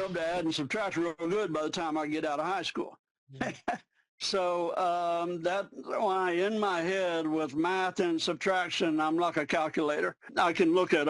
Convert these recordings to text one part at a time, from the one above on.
able to add and subtract real good by the time I get out of high school. So that's why in my head with math and subtraction, I'm like a calculator. I can look at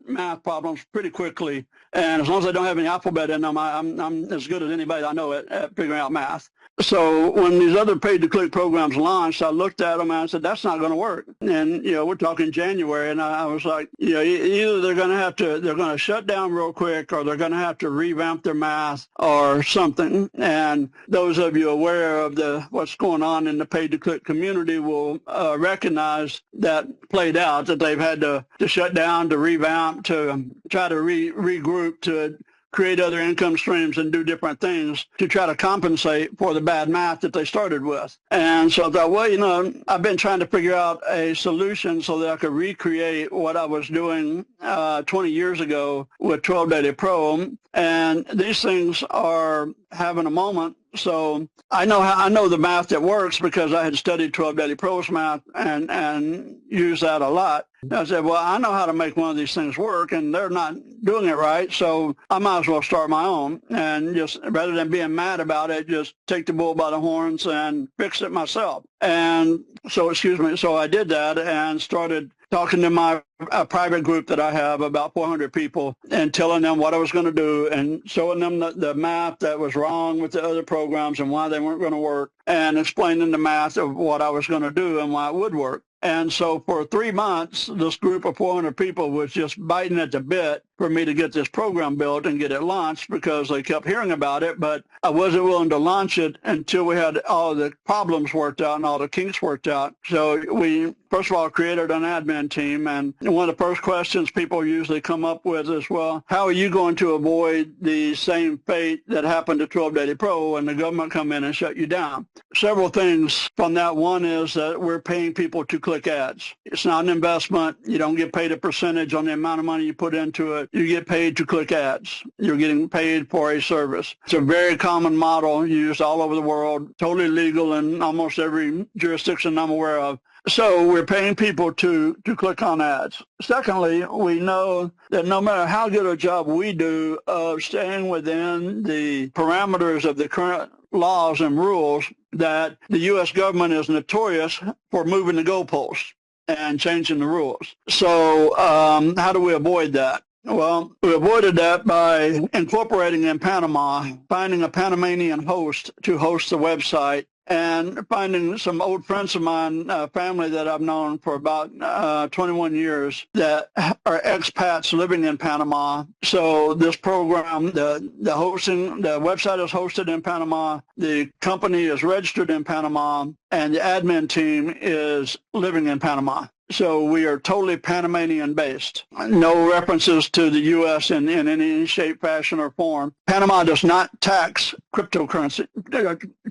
math problems pretty quickly, and as long as I don't have any alphabet in them, I'm as good as anybody I know at figuring out math. So when these other pay-to-click programs launched, I looked at them and I said, that's not going to work. And, we're talking January, and I was like, either they're going to shut down real quick, or they're going to have to revamp their math or something. And those of you aware of what's going on in the pay-to-click community will recognize that played out, that they've had to shut down, to revamp, to try to regroup, to create other income streams and do different things to try to compensate for the bad math that they started with. And so I thought, well, I've been trying to figure out a solution so that I could recreate what I was doing 20 years ago with 12 Daily Pro. And these things are having a moment. So I know the math that works because I had studied 12 Daily Pro's math and used that a lot. I said, well, I know how to make one of these things work, and they're not doing it right, so I might as well start my own. And just rather than being mad about it, just take the bull by the horns and fix it myself. And so, so I did that and started talking to my private group that I have, about 400 people, and telling them what I was going to do and showing them the math that was wrong with the other programs and why they weren't going to work, and explaining the math of what I was going to do and why it would work. And so for 3 months, this group of 400 people was just biting at the bit for me to get this program built and get it launched, because they kept hearing about it, but I wasn't willing to launch it until we had all the problems worked out and all the kinks worked out. So we, first of all, created an admin team, and one of the first questions people usually come up with is, well, how are you going to avoid the same fate that happened to 12 Daily Pro and the government come in and shut you down? Several things from that. One is that we're paying people to click ads. It's not an investment. You don't get paid a percentage on the amount of money you put into it. You get paid to click ads. You're getting paid for a service. It's a very common model used all over the world, totally legal in almost every jurisdiction I'm aware of. So we're paying people to click on ads. Secondly, we know that no matter how good a job we do of staying within the parameters of the current laws and rules, that the U.S. government is notorious for moving the goalposts and changing the rules. So how do we avoid that? Well, we avoided that by incorporating in Panama, finding a Panamanian host to host the website, and finding some old friends of mine, family that I've known for about 21 years that are expats living in Panama. So this program, the website is hosted in Panama, the company is registered in Panama, and the admin team is living in Panama. So we are totally Panamanian based. No references to the U.S. in any shape, fashion, or form. Panama does not tax cryptocurrency.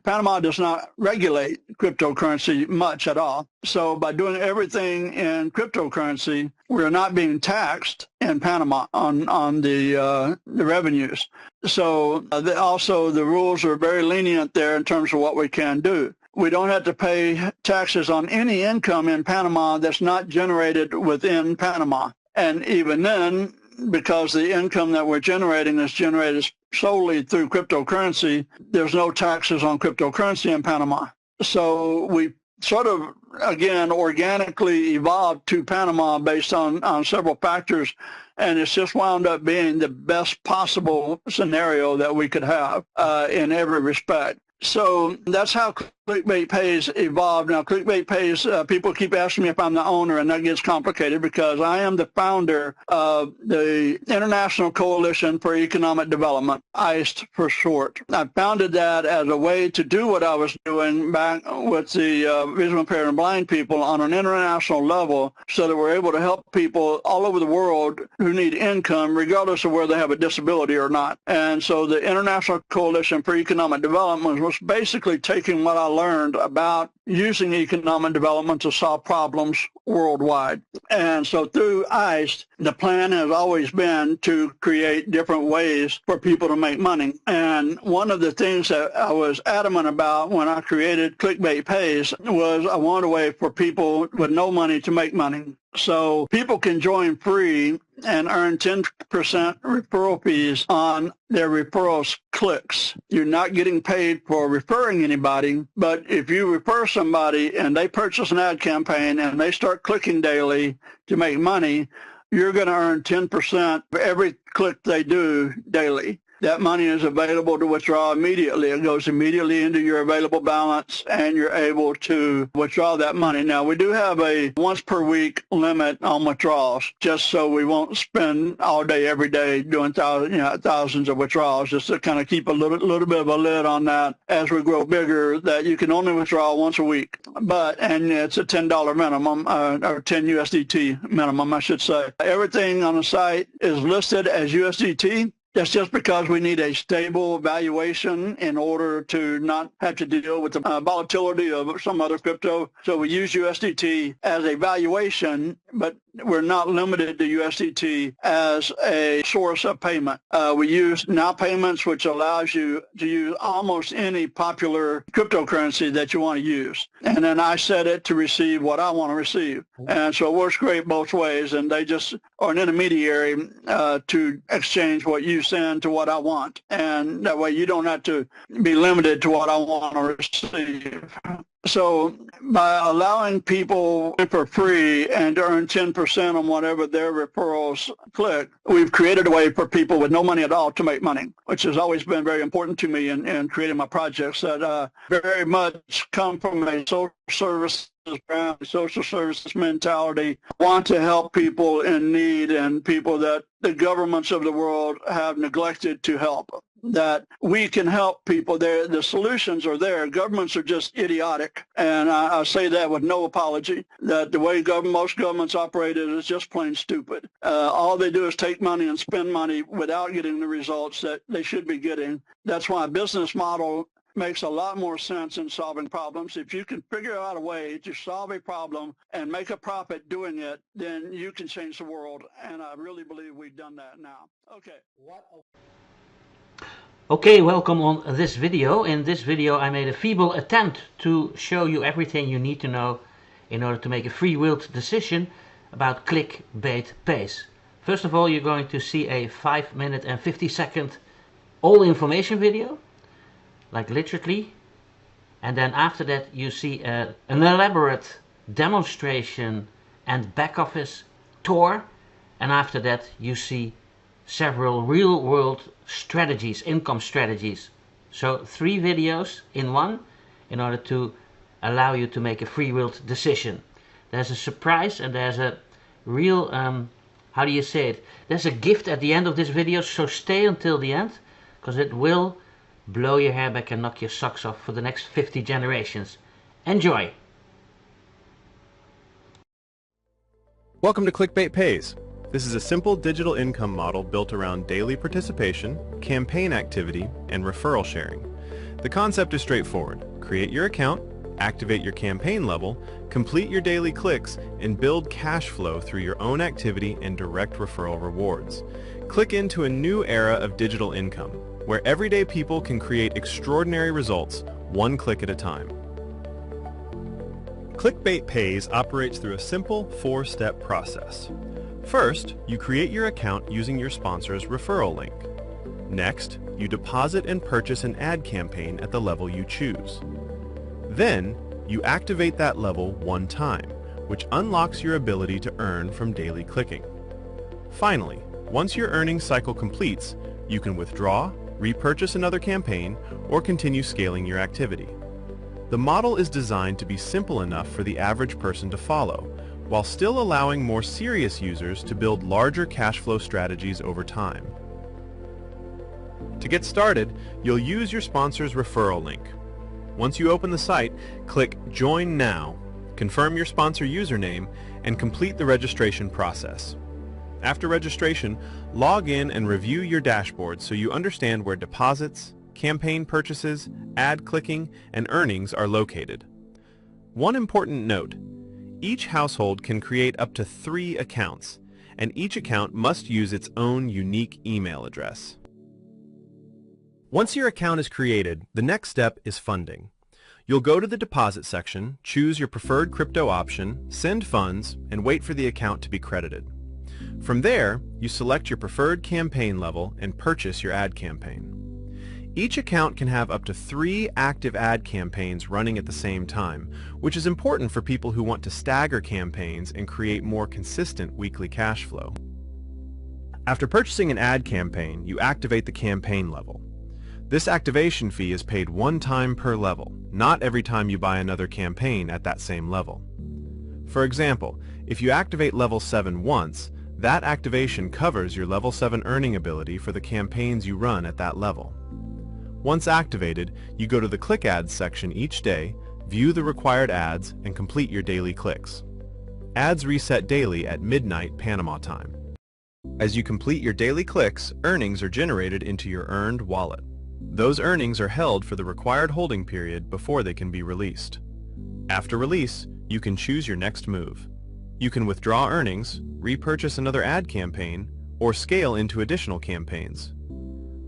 Panama does not regulate cryptocurrency much at all. So by doing everything in cryptocurrency, we're not being taxed in Panama on the revenues. So also the rules are very lenient there in terms of what we can do. We don't have to pay taxes on any income in Panama that's not generated within Panama. And even then, because the income that we're generating is generated solely through cryptocurrency, there's no taxes on cryptocurrency in Panama. So we sort of, again, organically evolved to Panama based on several factors, and it's just wound up being the best possible scenario that we could have in every respect. So that's how ClickBaitPays evolved. Now, ClickBaitPays, people keep asking me if I'm the owner, and that gets complicated because I am the founder of the International Coalition for Economic Development, ICE for short. I founded that as a way to do what I was doing back with the visually impaired and blind people on an international level, so that we're able to help people all over the world who need income, regardless of whether they have a disability or not. And so the International Coalition for Economic Development was basically taking what I learned about using economic development to solve problems worldwide. And so through ICE, the plan has always been to create different ways for people to make money. And one of the things that I was adamant about when I created ClickBaitPays was I wanted a way for people with no money to make money. So people can join free and earn 10% referral fees on their referrals clicks. You're not getting paid for referring anybody, but if you refer somebody and they purchase an ad campaign and they start clicking daily to make money, you're going to earn 10% for every click they do daily. That money is available to withdraw immediately. It goes immediately into your available balance, and you're able to withdraw that money. Now, we do have a once per week limit on withdrawals, just so we won't spend all day, every day doing thousands of withdrawals, just to kind of keep a little bit of a lid on that as we grow bigger, that you can only withdraw once a week. And it's a $10 minimum, or 10 USDT minimum, I should say. Everything on the site is listed as USDT. That's just because we need a stable valuation in order to not have to deal with the volatility of some other crypto. So we use USDT as a valuation, but we're not limited to USDT as a source of payment. We use Now Payments, which allows you to use almost any popular cryptocurrency that you want to use. And then I set it to receive what I want to receive. And so it works great both ways, and they just are an intermediary to exchange what you send to what I want. And that way you don't have to be limited to what I want to receive. So by allowing people for free and to earn 10% on whatever their referrals click, we've created a way for people with no money at all to make money, which has always been very important to me in creating my projects, that very much come from a social services mentality, want to help people in need and people that the governments of the world have neglected to help. That we can help people there. The solutions are there. Governments are just idiotic, and I say that with no apology, that the way most governments operate is just plain stupid. All they do is take money and spend money without getting the results that they should be getting. That's why a business model makes a lot more sense in solving problems. If you can figure out a way to solve a problem and make a profit doing it, then you can change the world, and I really believe we've done that now. Okay, welcome on this video. In this video I made a feeble attempt to show you everything you need to know in order to make a free-willed decision about ClickBaitPays. First of all, you're going to see a 5-minute and 50-second all information video, like literally, and then after that you see an elaborate demonstration and back office tour, and after that you see several real-world strategies, income strategies. So 3 videos in one in order to allow you to make a free-willed decision. There's a surprise and there's a real, how do you say it? There's a gift at the end of this video, so stay until the end, because it will blow your hair back and knock your socks off for the next 50 generations. Enjoy! Welcome to ClickBaitPays. This is a simple digital income model built around daily participation, campaign activity, and referral sharing. The concept is straightforward. Create your account, activate your campaign level, complete your daily clicks, and build cash flow through your own activity and direct referral rewards. Click into a new era of digital income, where everyday people can create extraordinary results, one click at a time. ClickBaitPays operates through a simple 4-step process. First, you create your account using your sponsor's referral link. Next, you deposit and purchase an ad campaign at the level you choose. Then, you activate that level one time, which unlocks your ability to earn from daily clicking. Finally, once your earning cycle completes, you can withdraw, repurchase another campaign, or continue scaling your activity. The model is designed to be simple enough for the average person to follow, while still allowing more serious users to build larger cash flow strategies over time. To get started, you'll use your sponsor's referral link. Once you open the site, click Join Now, confirm your sponsor username, and complete the registration process. After registration, log in and review your dashboard so you understand where deposits, campaign purchases, ad clicking, and earnings are located. One important note: each household can create up to 3 accounts, and each account must use its own unique email address. Once your account is created, the next step is funding. You'll go to the deposit section, choose your preferred crypto option, send funds, and wait for the account to be credited. From there, you select your preferred campaign level and purchase your ad campaign. Each account can have up to 3 active ad campaigns running at the same time, which is important for people who want to stagger campaigns and create more consistent weekly cash flow. After purchasing an ad campaign, you activate the campaign level. This activation fee is paid one time per level, not every time you buy another campaign at that same level. For example, if you activate level 7 once, that activation covers your level 7 earning ability for the campaigns you run at that level. Once activated, you go to the Click Ads section each day, view the required ads, and complete your daily clicks. Ads reset daily at midnight Panama time. As you complete your daily clicks, earnings are generated into your earned wallet. Those earnings are held for the required holding period before they can be released. After release, you can choose your next move. You can withdraw earnings, repurchase another ad campaign, or scale into additional campaigns.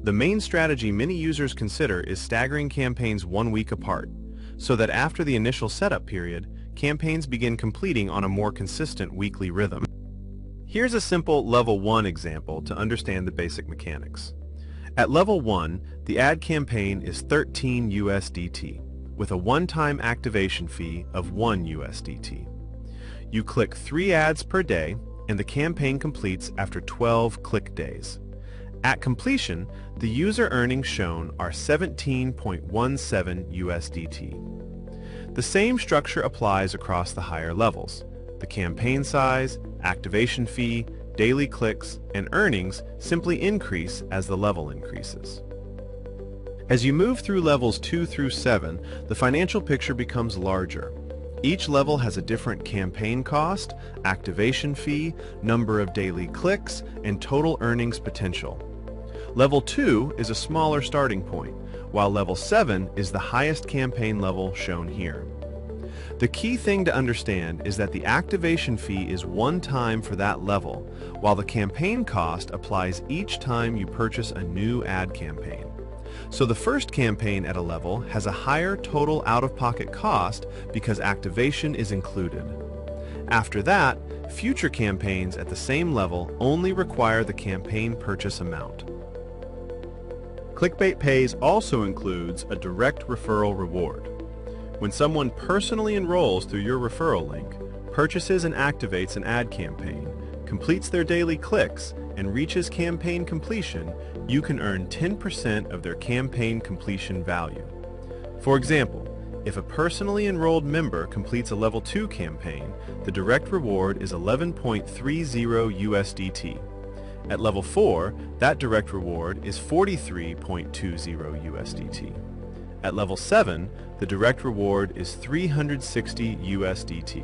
The main strategy many users consider is staggering campaigns 1 week apart, so that after the initial setup period, campaigns begin completing on a more consistent weekly rhythm. Here's a simple level 1 example to understand the basic mechanics. At level 1, the ad campaign is 13 USDT, with a one-time activation fee of 1 USDT. You click 3 ads per day, and the campaign completes after 12 click days. At completion, the user earnings shown are 17.17 USDT. The same structure applies across the higher levels. The campaign size, activation fee, daily clicks, and earnings simply increase as the level increases. As you move through levels 2 through 7, the financial picture becomes larger. Each level has a different campaign cost, activation fee, number of daily clicks, and total earnings potential. Level 2 is a smaller starting point, while level 7 is the highest campaign level shown here. The key thing to understand is that the activation fee is one time for that level, while the campaign cost applies each time you purchase a new ad campaign. So the first campaign at a level has a higher total out-of-pocket cost because activation is included. After that, future campaigns at the same level only require the campaign purchase amount. ClickBaitPays also includes a direct referral reward. When someone personally enrolls through your referral link, purchases and activates an ad campaign, completes their daily clicks, and reaches campaign completion, you can earn 10% of their campaign completion value. For example, if a personally enrolled member completes a level 2 campaign, the direct reward is 11.30 USDT. At level 4, that direct reward is 43.20 USDT. At level 7, the direct reward is 360 USDT.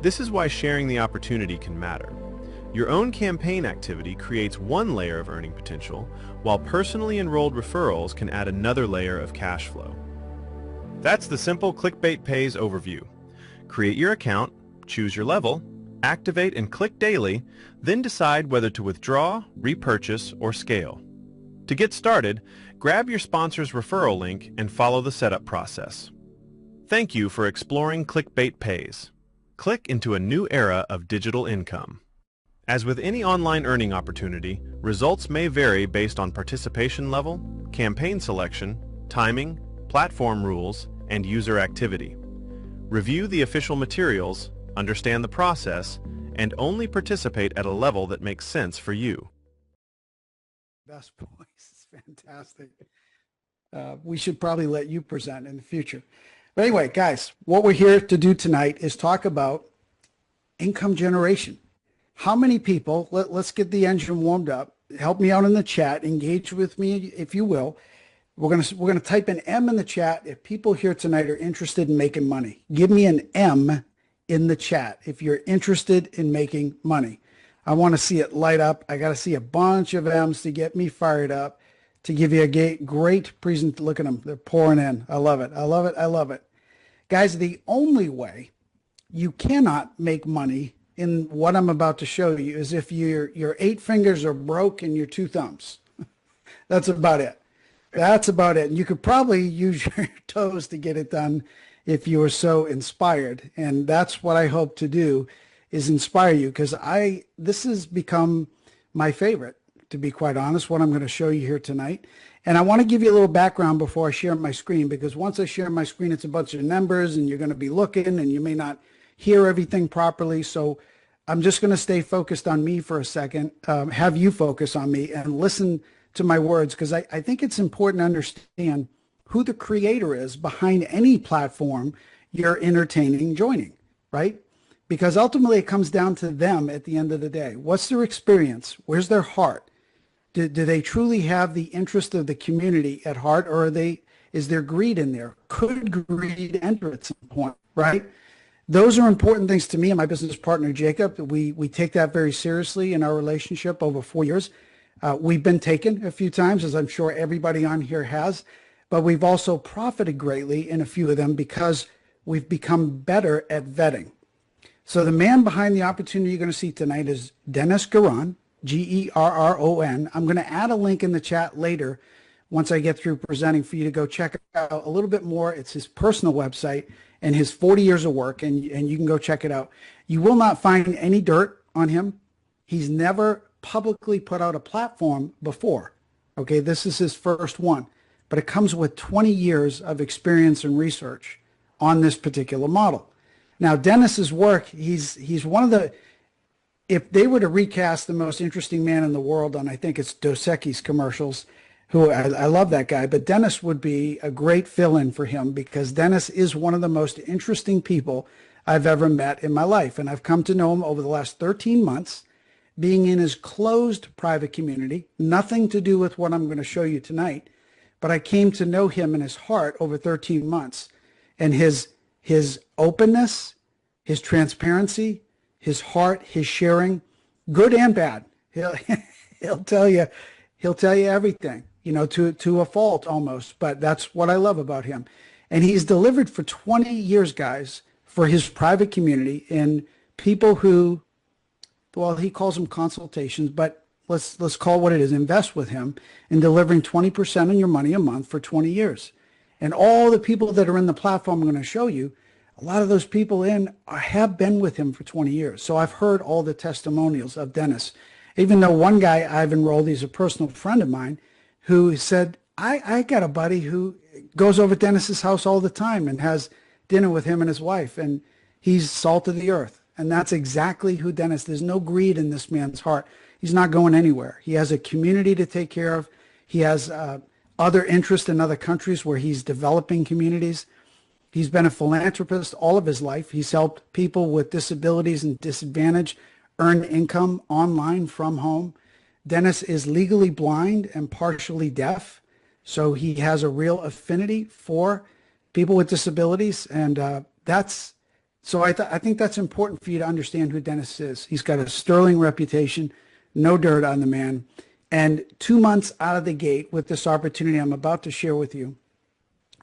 This is why sharing the opportunity can matter. Your own campaign activity creates one layer of earning potential, while personally enrolled referrals can add another layer of cash flow. That's the simple ClickBaitPays overview. Create your account, choose your level, activate and click daily, then decide whether to withdraw, repurchase, or scale. To get started, grab your sponsor's referral link and follow the setup process. Thank you for exploring ClickBaitPays. Click into a new era of digital income. As with any online earning opportunity, results may vary based on participation level, campaign selection, timing, platform rules, and user activity. Review the official materials, understand the process, and only participate at a level that makes sense for you. Best voice. It's fantastic. We should probably let you present in the future. But anyway, guys, what we're here to do tonight is talk about income generation. How many people, let's get the engine warmed up, help me out in the chat, engage with me if you will. We're gonna type an M in the chat if people here tonight are interested in making money. Give me an M in the chat if you're interested in making money. I want to see it light up. I got to see a bunch of M's to get me fired up, to give you a great present. Look at them. They're pouring in. I love it. I love it. I love it. Guys, the only way you cannot make money in what I'm about to show you is if your 8 fingers are broke and your 2 thumbs. That's about it. That's about it. And you could probably use your toes to get it done if you were so inspired. And that's what I hope to do, is inspire you, because this has become my favorite, to be quite honest, what I'm going to show you here tonight. And I want to give you a little background before I share my screen, because once I share my screen, it's a bunch of numbers and you're going to be looking and you may not hear everything properly. So I'm just going to stay focused on me for a second, have you focus on me and listen to my words, because I think it's important to understand who the creator is behind any platform you're entertaining joining, right? Because ultimately it comes down to them at the end of the day. What's their experience? Where's their heart? Do they truly have the interest of the community at heart, or is there greed in there? Could greed enter at some point, right? Those are important things to me and my business partner, Jacob. We take that very seriously in our relationship over 4 years. We've been taken a few times, as I'm sure everybody on here has, but we've also profited greatly in a few of them because we've become better at vetting. So the man behind the opportunity you're going to see tonight is Dennis Geron, Gerron. I'm going to add a link in the chat later once I get through presenting for you to go check out a little bit more. It's his personal website and his 40 years of work, and you can go check it out. You will not find any dirt on him. He's never publicly put out a platform before. Okay, this is his first one, but it comes with 20 years of experience and research on this particular model. Now, Dennis's work, he's one of the, if they were to recast the most interesting man in the world on, I think it's Dos Equis commercials, who I love that guy, but Dennis would be a great fill-in for him, because Dennis is one of the most interesting people I've ever met in my life. And I've come to know him over the last 13 months, being in his closed private community, nothing to do with what I'm going to show you tonight, but I came to know him and his heart over 13 months. And his openness, his transparency, his heart, his sharing, good and bad. He'll tell you everything, you know, to a fault almost, but that's what I love about him. And he's delivered for 20 years, guys, for his private community, and people who, well, he calls them consultations, but let's call it what it is, invest with him in delivering 20% on your money a month for 20 years. And all the people that are in the platform I'm going to show you, a lot of those people have been with him for 20 years. So I've heard all the testimonials of Dennis. Even though one guy I've enrolled, he's a personal friend of mine, who said, I got a buddy who goes over to Dennis's house all the time and has dinner with him and his wife, and he's salt of the earth. And that's exactly who Dennis, there's no greed in this man's heart. He's not going anywhere. He has a community to take care of. He has other interests in other countries where he's developing communities. He's been a philanthropist all of his life. He's helped people with disabilities and disadvantage earn income online from home. Dennis is legally blind and partially deaf, so he has a real affinity for people with disabilities, and so I think that's important for you to understand who Dennis is. He's got a sterling reputation, no dirt on the man, and 2 months out of the gate with this opportunity I'm about to share with you,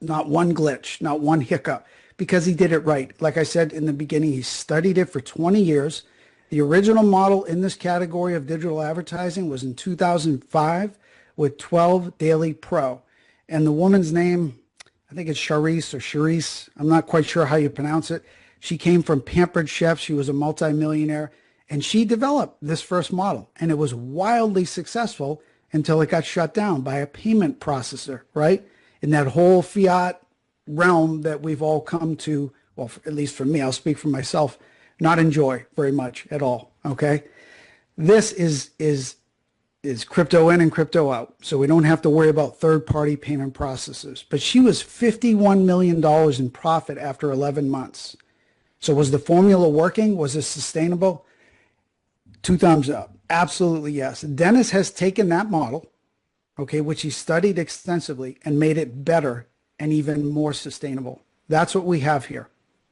not one glitch, not one hiccup, because he did it right. Like I said in the beginning, he studied it for 20 years. The original model in this category of digital advertising was in 2005 with 12 Daily Pro. And the woman's name, I think it's Charisse. I'm not quite sure how you pronounce it. She came from Pampered Chef. She was a multimillionaire. And she developed this first model. And it was wildly successful until it got shut down by a payment processor, right? In that whole fiat realm that we've all come to, well, at least for me, I'll speak for myself, not enjoy very much at all, okay? This is crypto in and crypto out, so we don't have to worry about third-party payment processors. But she was $51 million in profit after 11 months. So was the formula working? Was it sustainable? 2 thumbs up. Absolutely yes. Dennis has taken that model, okay, which he studied extensively, and made it better and even more sustainable. That's what we have here,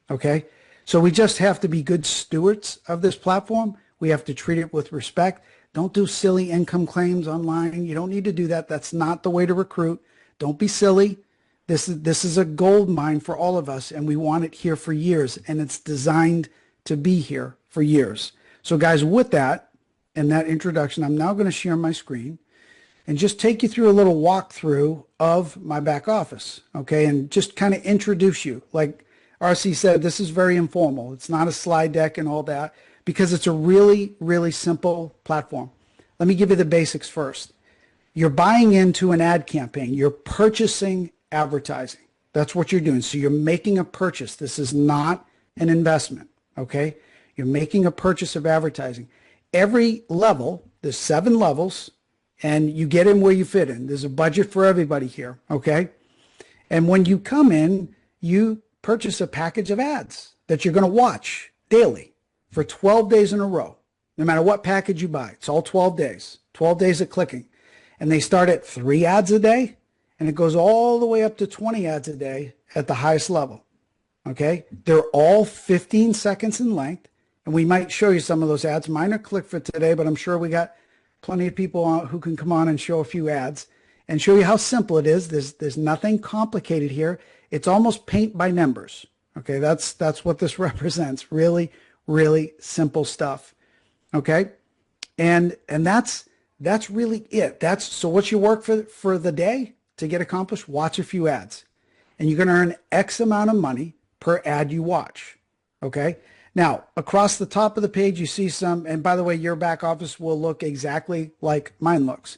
okay? So we just have to be good stewards of this platform. We have to treat it with respect. Don't do silly income claims online. You don't need to do that. That's not the way to recruit. Don't be silly. This is a gold mine for all of us, and we want it here for years, and it's designed to be here for years. So guys, with that and that introduction, I'm now going to share my screen. and just take you through a little walkthrough of my back office, okay, and just kind of introduce you. Like RC said, this is very informal. It's not a slide deck and all that because it's a really, really simple platform. Let me give you the basics first. You're buying into an ad campaign. You're purchasing advertising. That's what you're doing. So you're making a purchase. This is not an investment, okay? You're making a purchase of advertising. Every level, there's 7 levels, and you get in where you fit in. There's a budget for everybody here, okay? And when you come in, you purchase a package of ads that you're going to watch daily for 12 days in a row, no matter what package you buy. It's all 12 days, 12 days of clicking. And they start at 3 ads a day, and it goes all the way up to 20 ads a day at the highest level, okay? They're all 15 seconds in length, and we might show you some of those ads. Mine are click for today, but I'm sure we got plenty of people who can come on and show a few ads and show you how simple it is. There's nothing complicated here. It's almost paint by numbers, okay? That's what this represents. Really, really simple stuff, okay? And that's really it. So what's your work for the day to get accomplished? Watch a few ads, and you're going to earn X amount of money per ad you watch, okay? Now, across the top of the page, you see some, and by the way, your back office will look exactly like mine looks.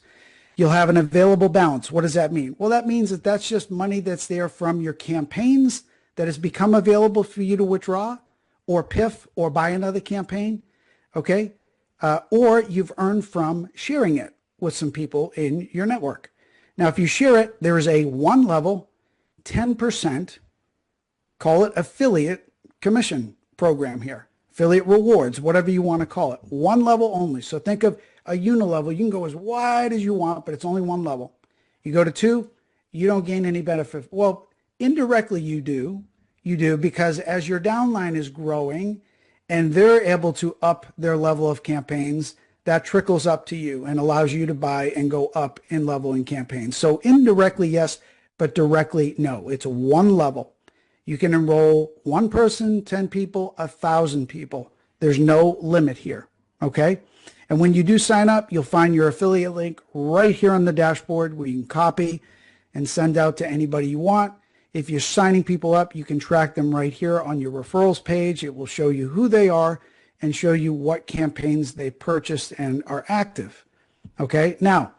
You'll have an available balance. What does that mean? Well, that means that that's just money that's there from your campaigns that has become available for you to withdraw or PIF or buy another campaign, okay? Or you've earned from sharing it with some people in your network. Now, if you share it, there is a 1 level, 10%, call it affiliate commission program here, affiliate rewards, whatever you want to call it. 1 level only. So think of a unilevel. You can go as wide as you want, but it's only 1 level. You go to 2, you don't gain any benefit. Well, indirectly you do because as your downline is growing and they're able to up their level of campaigns, that trickles up to you and allows you to buy and go up in level in campaigns. So indirectly, yes, but directly, no. It's 1 level. You can enroll 1 person, 10 people, 1,000 people. There's no limit here, okay? And when you do sign up, you'll find your affiliate link right here on the dashboard where you can copy and send out to anybody you want. If you're signing people up, you can track them right here on your referrals page. It will show you who they are and show you what campaigns they purchased and are active, okay? Now,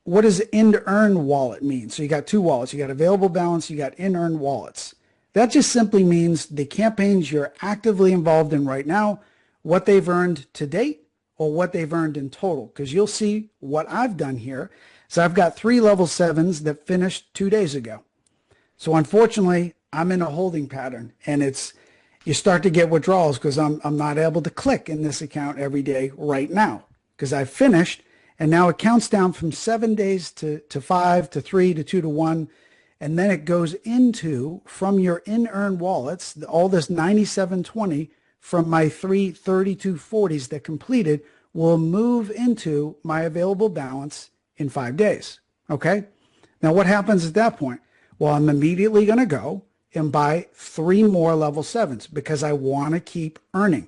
what does in-earn wallet mean? So you got 2 wallets. You got available balance, you got in-earn wallets. That just simply means the campaigns you're actively involved in right now, what they've earned to date or what they've earned in total. Because you'll see what I've done here. So I've got 3 level 7s that finished 2 days ago. So unfortunately, I'm in a holding pattern, and you start to get withdrawals because I'm not able to click in this account every day right now because I've finished, and now it counts down from 7 days to 5 to 3 to 2 to 1. And then it goes into, from your in-earn wallets, all this 9720 from my 3 3240s that completed will move into my available balance in 5 days, okay? Now what happens at that point? Well, I'm immediately going to go and buy 3 more level 7s because I want to keep earning,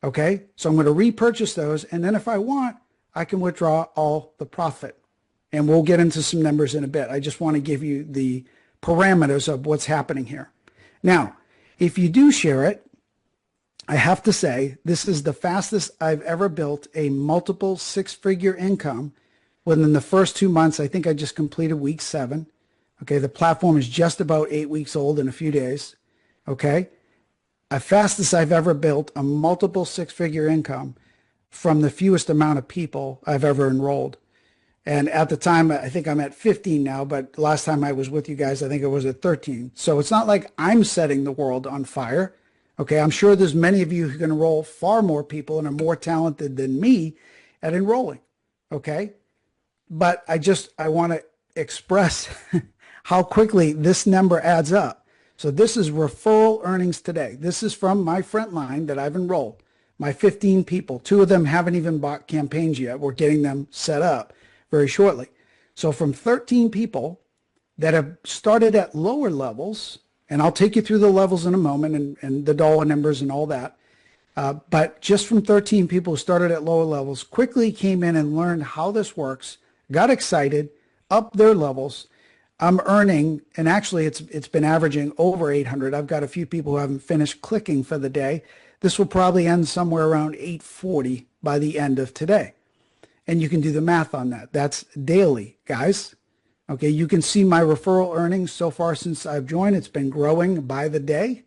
okay? So I'm going to repurchase those, and then if I want, I can withdraw all the profit. And we'll get into some numbers in a bit. I just want to give you the parameters of what's happening here. Now, if you do share it, I have to say this is the fastest I've ever built a multiple 6-figure income within the first 2 months. I think I just completed week 7. Okay, the platform is just about 8 weeks old in a few days. Okay, the fastest I've ever built a multiple 6-figure income from the fewest amount of people I've ever enrolled. And at the time, I think I'm at 15 now, but last time I was with you guys, I think it was at 13. So it's not like I'm setting the world on fire. Okay, I'm sure there's many of you who can enroll far more people and are more talented than me at enrolling. Okay, but I want to express how quickly this number adds up. So this is referral earnings today. This is from my front line that I've enrolled. My 15 people, 2 of them haven't even bought campaigns yet. We're getting them set up very shortly. So from 13 people that have started at lower levels, and I'll take you through the levels in a moment and the dollar numbers and all that, but just from 13 people who started at lower levels, quickly came in and learned how this works, got excited, upped their levels. I'm earning, and actually it's been averaging over 800. I've got a few people who haven't finished clicking for the day. This will probably end somewhere around 840 by the end of today. And you can do the math on that. That's daily, guys. Okay, you can see my referral earnings so far since I've joined. It's been growing by the day.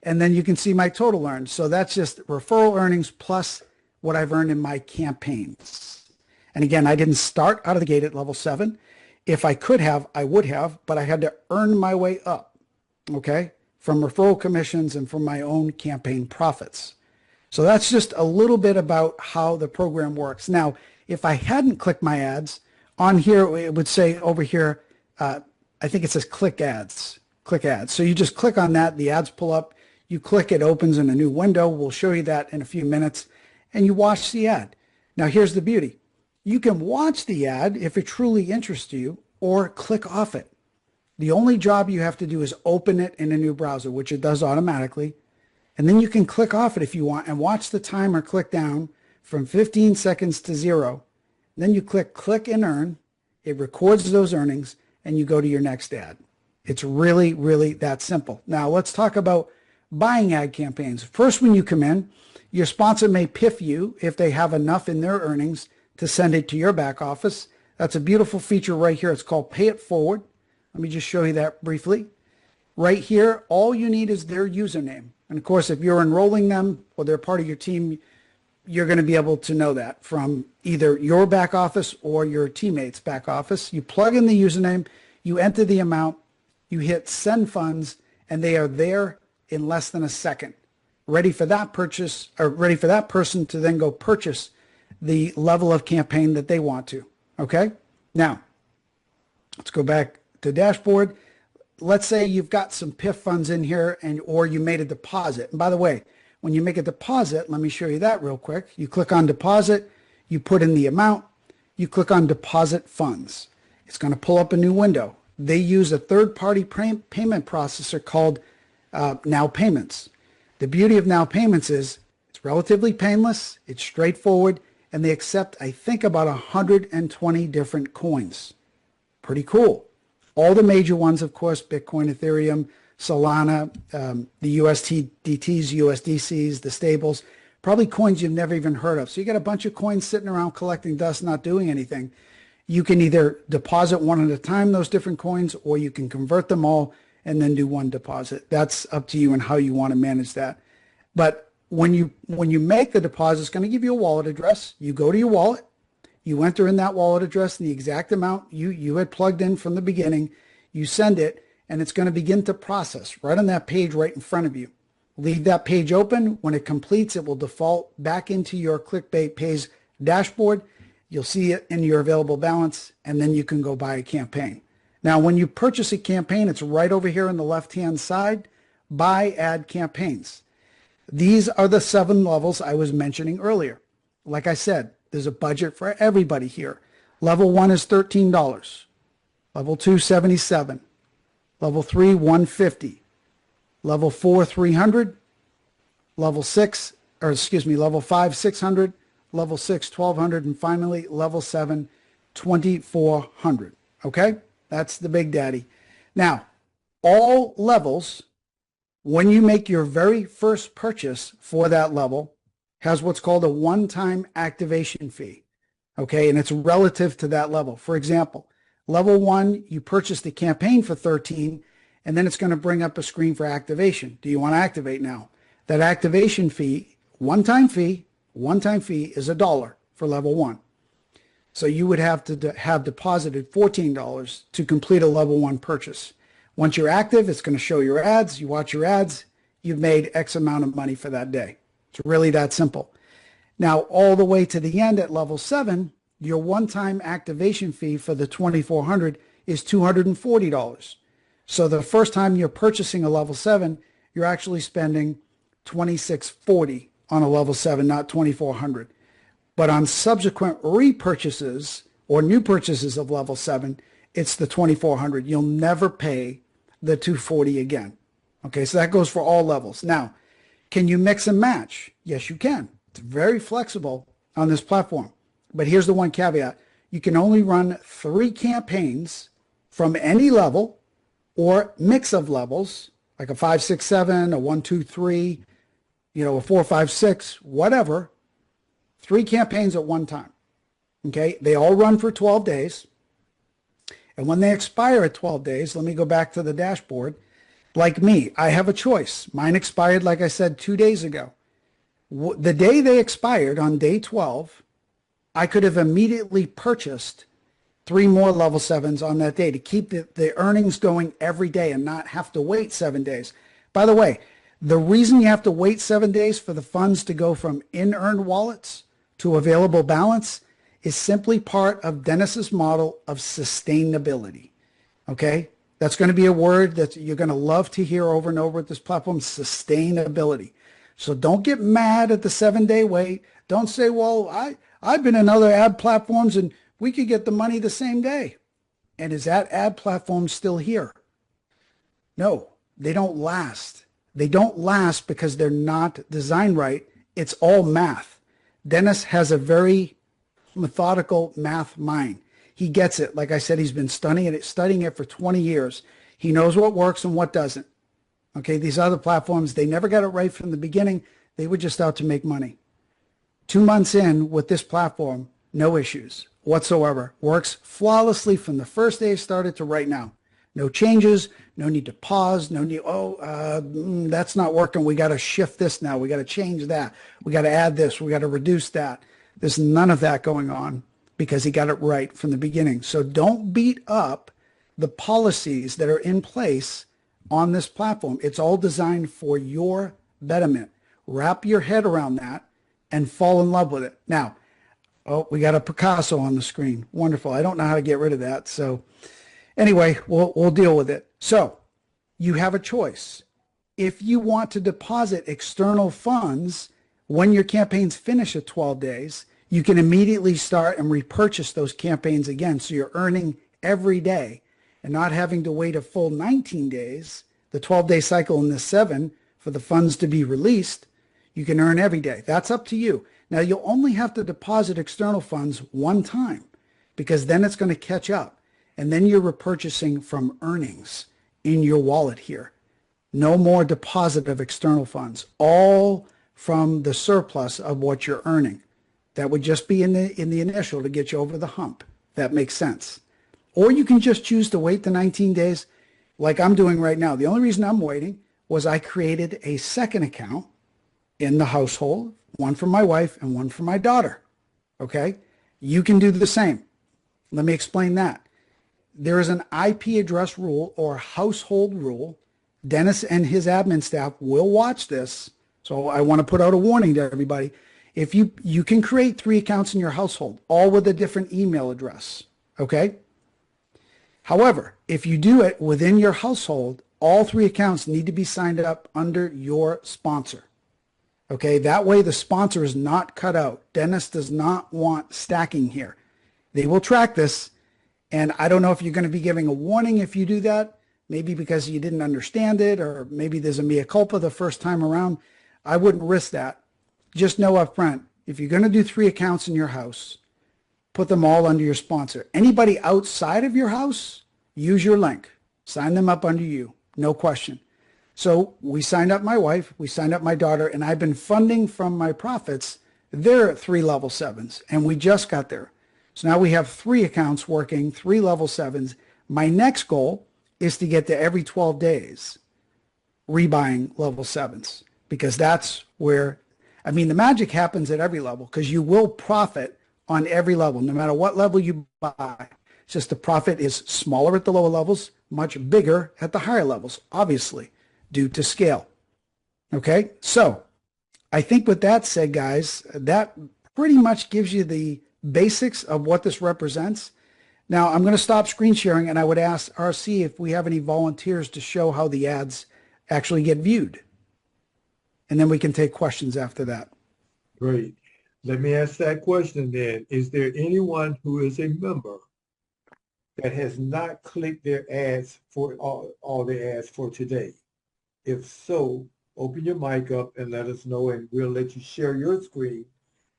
And then you can see my total earned. So that's just referral earnings plus what I've earned in my campaigns. And again, I didn't start out of the gate at level 7. If I could have, I would have, but I had to earn my way up, okay, from referral commissions and from my own campaign profits. So that's just a little bit about how the program works. Now, if I hadn't clicked my ads, on here it would say over here, I think it says click ads. So you just click on that, the ads pull up, you click, it opens in a new window. We'll show you that in a few minutes, and you watch the ad. Now here's the beauty. You can watch the ad if it truly interests you, or click off it. The only job you have to do is open it in a new browser, which it does automatically. And then you can click off it if you want and watch the timer click down from 15 seconds to 0. Then you click and earn. It records those earnings and you go to your next ad. It's really, really that simple. Now let's talk about buying ad campaigns. First, when you come in, your sponsor may piff you if they have enough in their earnings to send it to your back office. That's a beautiful feature right here. It's called Pay It Forward. Let me just show you that briefly. Right here, all you need is their username. And of course, if you're enrolling them or they're part of your team, you're going to be able to know that from either your back office or your teammate's back office. You plug in the username, you enter the amount, you hit send funds, and they are there in less than a second, ready for that purchase, or ready for that person to then go purchase the level of campaign that they want to. Okay? Now, let's go back to dashboard. Let's say you've got some PIF funds in here or you made a deposit. And by the way, when you make a deposit, let me show you that real quick. You click on deposit, you put in the amount, you click on deposit funds. It's going to pull up a new window. They use a third-party payment processor called Now Payments. The beauty of Now Payments is it's relatively painless, it's straightforward, and they accept, I think, about 120 different coins. Pretty cool. All the major ones, of course, Bitcoin, Ethereum, Solana, the USDTs, USDCs, the stables, probably coins you've never even heard of. So you got a bunch of coins sitting around collecting dust, not doing anything. You can either deposit one at a time, those different coins, or you can convert them all and then do one deposit. That's up to you and how you want to manage that. But when you make the deposit, it's going to give you a wallet address. You go to your wallet, you enter in that wallet address, the exact amount you had plugged in from the beginning, you send it, and it's going to begin to process right on that page right in front of you. Leave that page open. When it completes, it will default back into your ClickBaitPays dashboard. You'll see it in your available balance, and then you can go buy a campaign. Now, when you purchase a campaign, it's right over here on the left-hand side, buy ad campaigns. These are the 7 levels I was mentioning earlier. Like I said, there's a budget for everybody here. Level 1 is $13. Level 2, $77. Level 3, $150. Level 4, $300. Level 5, $600. Level 6, $1,200. And finally, level 7, $2,400. Okay? That's the big daddy. Now, all levels, when you make your very first purchase for that level, has what's called a one-time activation fee. Okay? And it's relative to that level. For example, level 1, you purchase the campaign for $13, and then it's going to bring up a screen for activation. Do you want to activate now? That activation fee, one-time fee is $1 for level 1. So you would have to have deposited $14 to complete a level 1 purchase. Once you're active, it's going to show your ads. You watch your ads, you've made X amount of money for that day. It's really that simple. Now, all the way to the end at level 7, your one-time activation fee for the $2,400 is $240. So the first time you're purchasing a level 7, you're actually spending $2,640 on a level 7, not $2,400. But on subsequent repurchases or new purchases of level 7, it's the $2,400. You'll never pay the $240 again. Okay, so that goes for all levels. Now, can you mix and match? Yes, you can. It's very flexible on this platform. But here's the one caveat. you can only run 3 campaigns from any level or mix of levels, like a 5, 6, 7, a 1, 2, 3, a 4, 5, 6, whatever. 3 campaigns at one time. Okay, they all run for 12 days. And when they expire at 12 days, let me go back to the dashboard. Like me, I have a choice. Mine expired, like I said, 2 days ago. The day they expired, on day 12, I could have immediately purchased 3 more level 7s on that day to keep the earnings going every day and not have to wait 7 days. By the way, the reason you have to wait 7 days for the funds to go from in-earned wallets to available balance is simply part of Dennis's model of sustainability. Okay? That's going to be a word that you're going to love to hear over and over at this platform, sustainability. So don't get mad at the 7-day wait. Don't say, well, I've been in other ad platforms and we could get the money the same day. And is that ad platform still here? No, they don't last. They don't last because they're not designed right. It's all math. Dennis has a very methodical math mind. He gets it. Like I said, he's been studying it for 20 years. He knows what works and what doesn't. Okay, these other platforms, they never got it right from the beginning. They were just out to make money. 2 months in with this platform, no issues whatsoever. Works flawlessly from the first day it started to right now. No changes, no need to pause, no need, that's not working. We got to shift this now. We got to change that. We got to add this. We got to reduce that. There's none of that going on because he got it right from the beginning. So don't beat up the policies that are in place on this platform. It's all designed for your betterment. Wrap your head around that and fall in love with it. Now, we got a Picasso on the screen. Wonderful. I don't know how to get rid of that. So anyway, we'll deal with it. So you have a choice. If you want to deposit external funds when your campaigns finish at 12 days, you can immediately start and repurchase those campaigns again. So you're earning every day and not having to wait a full 19 days, the 12-day cycle in the 7 for the funds to be released. You can earn every day. That's up to you. Now, you'll only have to deposit external funds one time because then it's going to catch up. And then you're repurchasing from earnings in your wallet here. No more deposit of external funds, all from the surplus of what you're earning. That would just be in the initial to get you over the hump. That makes sense. Or you can just choose to wait the 19 days like I'm doing right now. The only reason I'm waiting was I created a second account in the household, one for my wife and one for my daughter. Okay? You can do the same. Let me explain that. There is an IP address rule or household rule. Dennis and his admin staff will watch this. So I want to put out a warning to everybody. If you can create 3 accounts in your household, all with a different email address. Okay? However, if you do it within your household, all 3 accounts need to be signed up under your sponsor. Okay? That way the sponsor is not cut out. Dennis does not want stacking here. They will track this. And I don't know if you're going to be giving a warning if you do that, maybe because you didn't understand it, or maybe there's a mea culpa the first time around. I wouldn't risk that. Just know up front, if you're going to do 3 accounts in your house, put them all under your sponsor. Anybody outside of your house, use your link. Sign them up under you, no question. So we signed up my wife, we signed up my daughter, and I've been funding from my profits their 3 level 7s, and we just got there. So now we have 3 accounts working, 3 level 7s. My next goal is to get to every 12 days rebuying level 7s, because that's where, I mean, the magic happens at every level because you will profit on every level, no matter what level you buy. It's just the profit is smaller at the lower levels, much bigger at the higher levels, obviously, due to scale. Okay, so I think with that said, guys, that pretty much gives you the basics of what this represents. Now I'm going to stop screen sharing and I would ask RC if we have any volunteers to show how the ads actually get viewed. And then we can take questions after that. Great. Let me ask that question then. Is there anyone who is a member that has not clicked their ads for all the ads for today? If so, open your mic up and let us know, and we'll let you share your screen,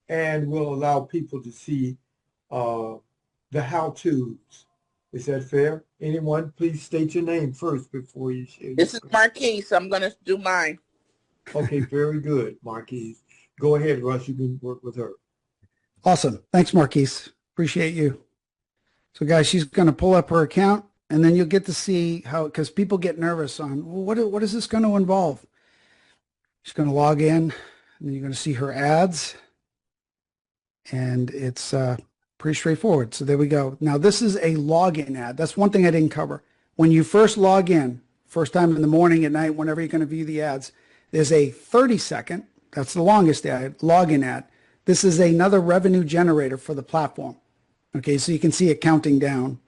and we'll allow people to see the the how-tos. Is that fair? Anyone, please state your name first before you share. This is Marquise. I'm going to do mine. Okay, very good, Marquise. Go ahead, Russ. You can work with her. Awesome. Thanks, Marquise. Appreciate you. So guys, she's going to pull up her account, and then you'll get to see how, because people get nervous on, well, what is this going to involve? She's going to log in, and then you're going to see her ads, and it's pretty straightforward. So there we go. Now, this is a login ad. That's one thing I didn't cover. When you first log in, first time in the morning, at night, whenever you're going to view the ads, there's a 30-second, that's the longest ad, login ad. This is another revenue generator for the platform. Okay, so you can see it counting down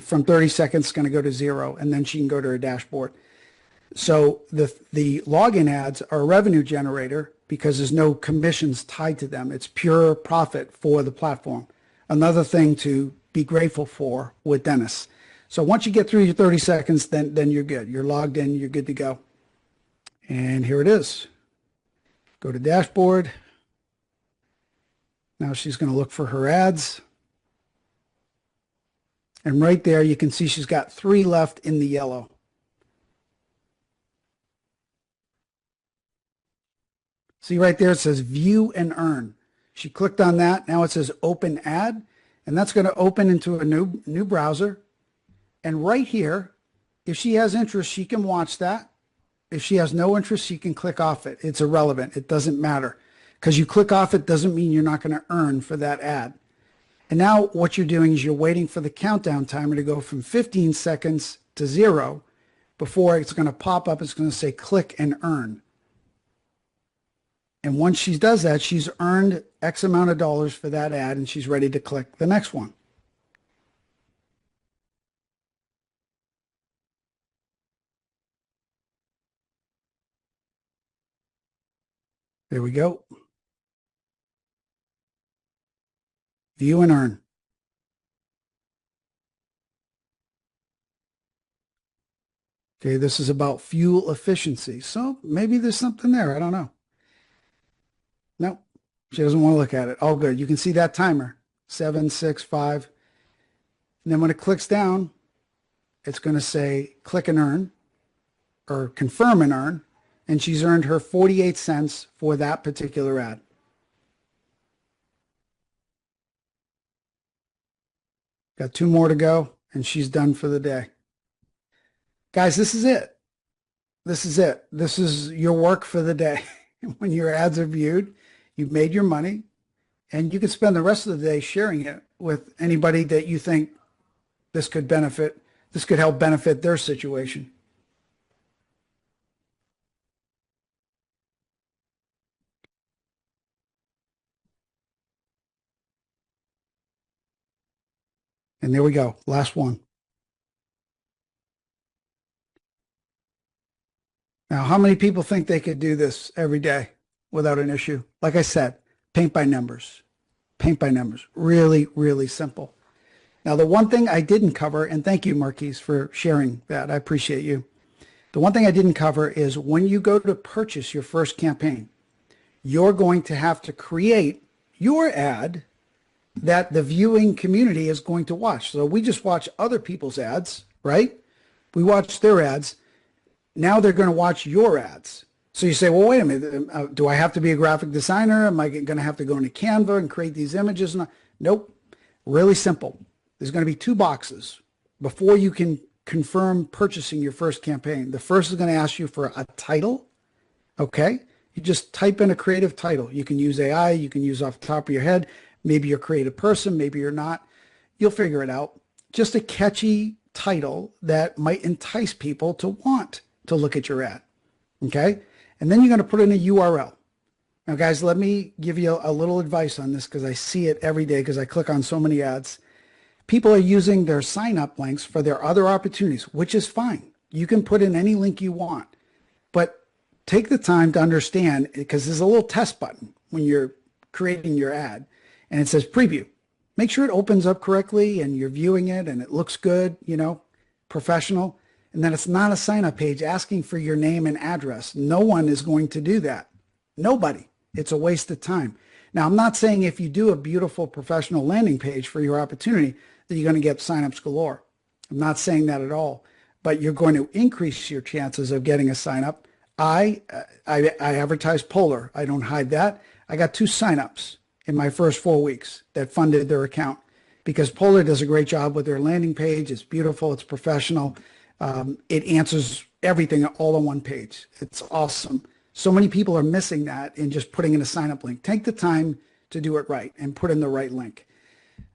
from 30 seconds, it's going to go to 0, and then she can go to her dashboard. So the login ads are a revenue generator because there's no commissions tied to them. It's pure profit for the platform. Another thing to be grateful for with Dennis. So once you get through your 30 seconds, then you're good. You're logged in, you're good to go. And here it is. Go to dashboard. Now she's going to look for her ads. And right there, you can see she's got 3 left in the yellow. See right there, it says view and earn. She clicked on that. Now it says open ad, and that's going to open into a new browser. And right here, if she has interest, she can watch that. If she has no interest, she can click off it. It's irrelevant. It doesn't matter. Because you click off it doesn't mean you're not going to earn for that ad. And now what you're doing is you're waiting for the countdown timer to go from 15 seconds to 0 before it's going to pop up. It's going to say click and earn. And once she does that, she's earned X amount of dollars for that ad, and she's ready to click the next one. There we go. View and earn. Okay, this is about fuel efficiency. So maybe there's something there. I don't know. No, she doesn't want to look at it. All good. You can see that timer, 7, 6, 5. And then when it clicks down, it's going to say click and earn or confirm and earn. And she's earned her 48 cents for that particular ad. Got 2 more to go, and she's done for the day. Guys, this is it. This is it. This is your work for the day. When your ads are viewed, you've made your money, and you can spend the rest of the day sharing it with anybody that you think this could benefit. This could help benefit their situation. And there we go. Last one. Now, how many people think they could do this every day without an issue? Like I said, paint by numbers. Paint by numbers. Really, really simple. Now, the one thing I didn't cover, and thank you, Marquise, for sharing that. I appreciate you. The one thing I didn't cover is when you go to purchase your first campaign, you're going to have to create your ad that the viewing community is going to watch. So we just watch other people's ads, right? We watch their ads. Now they're going to watch your ads. So you say, well, wait a minute. Do I have to be a graphic designer? Am I going to have to go into Canva and create these images? Nope. Really simple. There's going to be 2 boxes before you can confirm purchasing your first campaign. The first is going to ask you for a title. Okay. You just type in a creative title. You can use AI. You can use off the top of your head. Maybe you're a creative person. Maybe you're not. You'll figure it out. Just a catchy title that might entice people to want to look at your ad. Okay. And then you're going to put in a URL. Now, guys, let me give you a little advice on this because I see it every day because I click on so many ads. People are using their sign-up links for their other opportunities, which is fine. You can put in any link you want. But take the time to understand, because there's a little test button when you're creating your ad, and it says preview. Make sure it opens up correctly and you're viewing it and it looks good, you know, professional. And then it's not a sign-up page asking for your name and address. No one is going to do that. Nobody. It's a waste of time. Now, I'm not saying if you do a beautiful professional landing page for your opportunity that you're going to get signups galore. I'm not saying that at all, but you're going to increase your chances of getting a sign up. I advertise Polar. I don't hide that. I got 2 signups in my first 4 weeks that funded their account because Polar does a great job with their landing page. It's beautiful. It's professional. It answers everything all on one page. It's awesome. So many people are missing that in just putting in a sign up link. Take the time to do it right and put in the right link.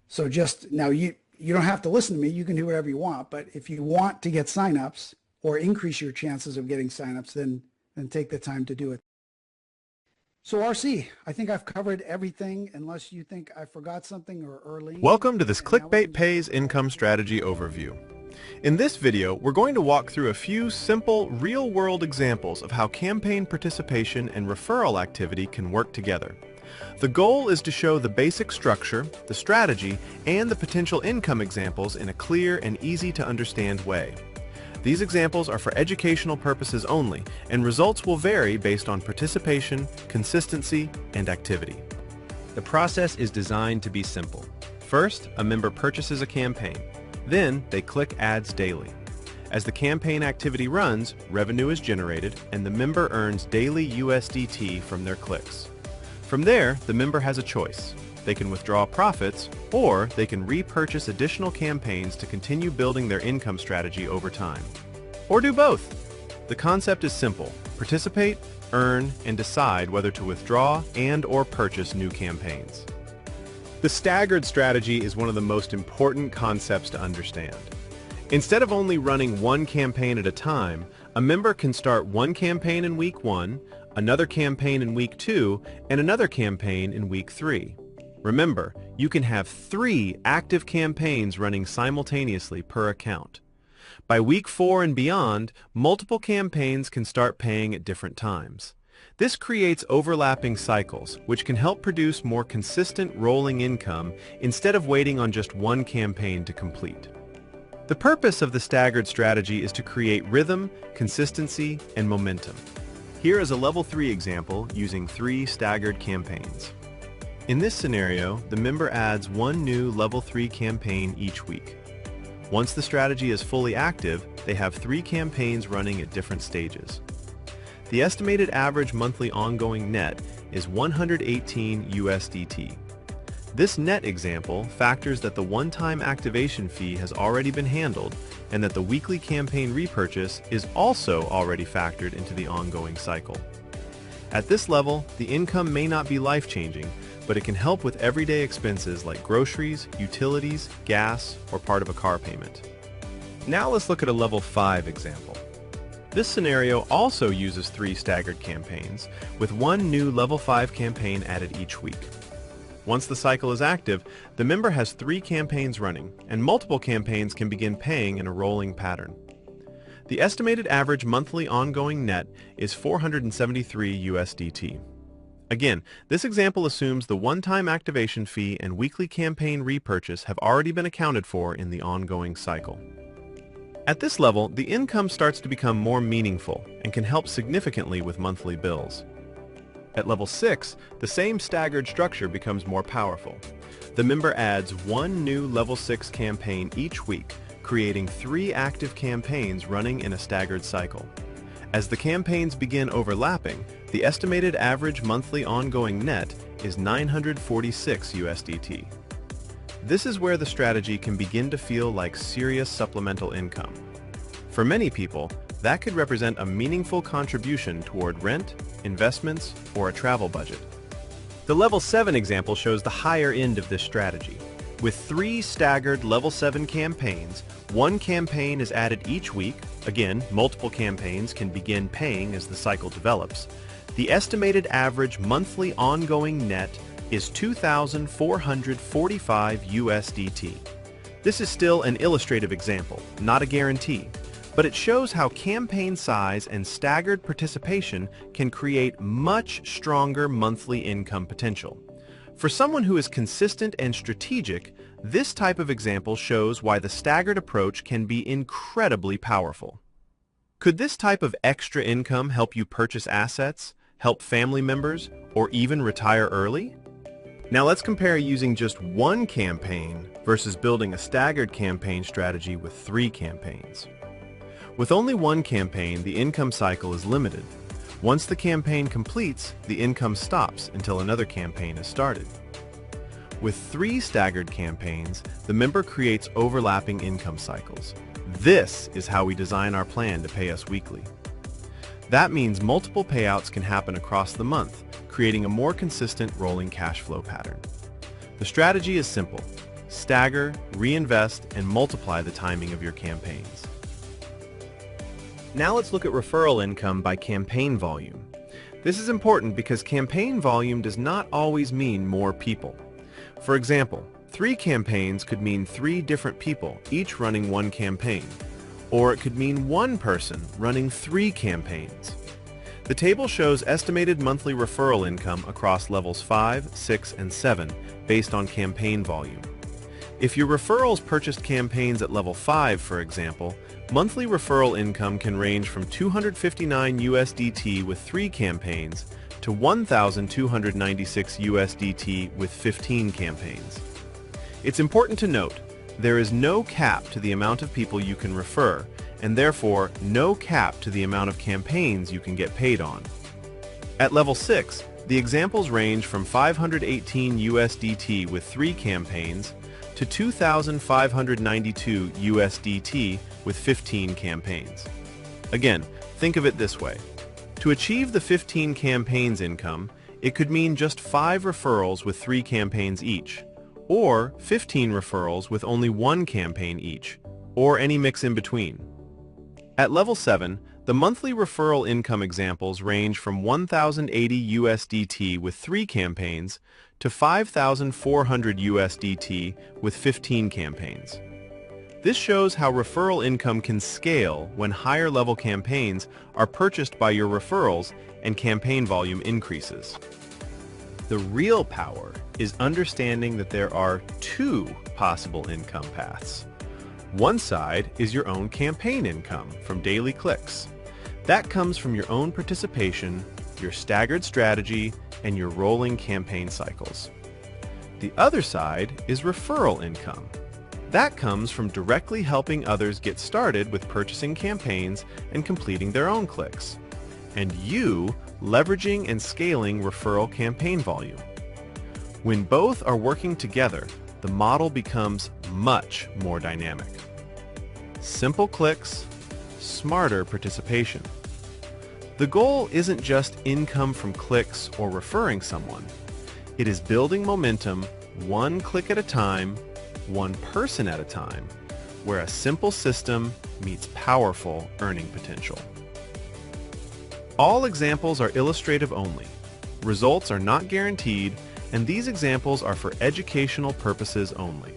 So just now you don't have to listen to me. You can do whatever you want. But if you want to get signups or increase your chances of getting signups, then take the time to do it. So RC, I think I've covered everything unless you think I forgot something or early. Welcome to this ClickBaitPays income strategy overview. In this video, we're going to walk through a few simple, real-world examples of how campaign participation and referral activity can work together. The goal is to show the basic structure, the strategy, and the potential income examples in a clear and easy-to-understand way. These examples are for educational purposes only, and results will vary based on participation, consistency, and activity. The process is designed to be simple. First, a member purchases a campaign. Then, they click Ads daily. As the campaign activity runs, revenue is generated, and the member earns daily USDT from their clicks. From there, the member has a choice. They can withdraw profits, or they can repurchase additional campaigns to continue building their income strategy over time. Or do both. The concept is simple. Participate, earn, and decide whether to withdraw and/or purchase new campaigns. The staggered strategy is one of the most important concepts to understand. Instead of only running one campaign at a time, a member can start one campaign in week 1, another campaign in week 2, and another campaign in week 3. Remember, you can have 3 active campaigns running simultaneously per account. By week 4 and beyond, multiple campaigns can start paying at different times. This creates overlapping cycles, which can help produce more consistent rolling income instead of waiting on just one campaign to complete. The purpose of the staggered strategy is to create rhythm, consistency, and momentum. Here is a level 3 example using 3 staggered campaigns. In this scenario, the member adds 1 new level 3 campaign each week. Once the strategy is fully active, they have 3 campaigns running at different stages. The estimated average monthly ongoing net is 118 USDT. This net example factors that the one-time activation fee has already been handled and that the weekly campaign repurchase is also already factored into the ongoing cycle. At this level, the income may not be life-changing, but it can help with everyday expenses like groceries, utilities, gas, or part of a car payment. Now let's look at a level 5 example. This scenario also uses 3 staggered campaigns, with 1 new level 5 campaign added each week. Once the cycle is active, the member has 3 campaigns running, and multiple campaigns can begin paying in a rolling pattern. The estimated average monthly ongoing net is 473 USDT. Again, this example assumes the one-time activation fee and weekly campaign repurchase have already been accounted for in the ongoing cycle. At this level, the income starts to become more meaningful and can help significantly with monthly bills. At level 6, the same staggered structure becomes more powerful. The member adds 1 new level 6 campaign each week, creating 3 active campaigns running in a staggered cycle. As the campaigns begin overlapping, the estimated average monthly ongoing net is 946 USDT. This is where the strategy can begin to feel like serious supplemental income. For many people, that could represent a meaningful contribution toward rent, investments, or a travel budget. The level 7 example shows the higher end of this strategy. With 3 staggered level 7 campaigns, 1 campaign is added each week. Again, multiple campaigns can begin paying as the cycle develops. The estimated average monthly ongoing net is 2,445 USDT. This is still an illustrative example, not a guarantee, but it shows how campaign size and staggered participation can create much stronger monthly income potential. For someone who is consistent and strategic, this type of example shows why the staggered approach can be incredibly powerful. Could this type of extra income help you purchase assets, help family members, or even retire early? Now let's compare using just one campaign versus building a staggered campaign strategy with 3 campaigns. With only one campaign, the income cycle is limited. Once the campaign completes, the income stops until another campaign is started. With 3 staggered campaigns, the member creates overlapping income cycles. This is how we design our plan to pay us weekly. That means multiple payouts can happen across the month, creating a more consistent rolling cash flow pattern. The strategy is simple: stagger, reinvest, and multiply the timing of your campaigns. Now let's look at referral income by campaign volume. This is important because campaign volume does not always mean more people. For example, 3 campaigns could mean 3 different people, each running one campaign. Or it could mean 1 person running 3 campaigns. The table shows estimated monthly referral income across levels 5, 6, and 7 based on campaign volume. If your referrals purchased campaigns at level 5, for example, monthly referral income can range from $259 USDT with 3 campaigns to $1,296 USDT with 15 campaigns. It's important to note, there is no cap to the amount of people you can refer, and therefore no cap to the amount of campaigns you can get paid on. At level 6, the examples range from $518 USDT with 3 campaigns to $2,592 USDT with 15 campaigns. Again, think of it this way. To achieve the 15 campaigns income, it could mean just 5 referrals with 3 campaigns each, or 15 referrals with only 1 campaign each, or any mix in between. At level 7, the monthly referral income examples range from $1,080 USDT with 3 campaigns to $5,400 USDT with 15 campaigns. This shows how referral income can scale when higher level campaigns are purchased by your referrals and campaign volume increases. The real power is understanding that there are 2 possible income paths. One side is your own campaign income from daily clicks. That comes from your own participation, your staggered strategy, and your rolling campaign cycles. The other side is referral income. That comes from directly helping others get started with purchasing campaigns and completing their own clicks, and you leveraging and scaling referral campaign volume. When both are working together, the model becomes much more dynamic. Simple clicks, smarter participation. The goal isn't just income from clicks or referring someone. It is building momentum 1 click at a time, 1 person at a time, where a simple system meets powerful earning potential. All examples are illustrative only. Results are not guaranteed, and these examples are for educational purposes only.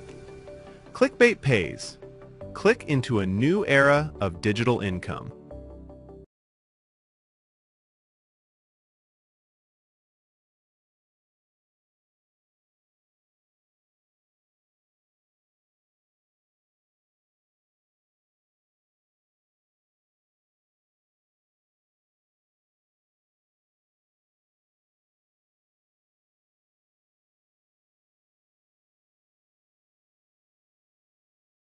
ClickBaitPays. Click into a new era of digital income.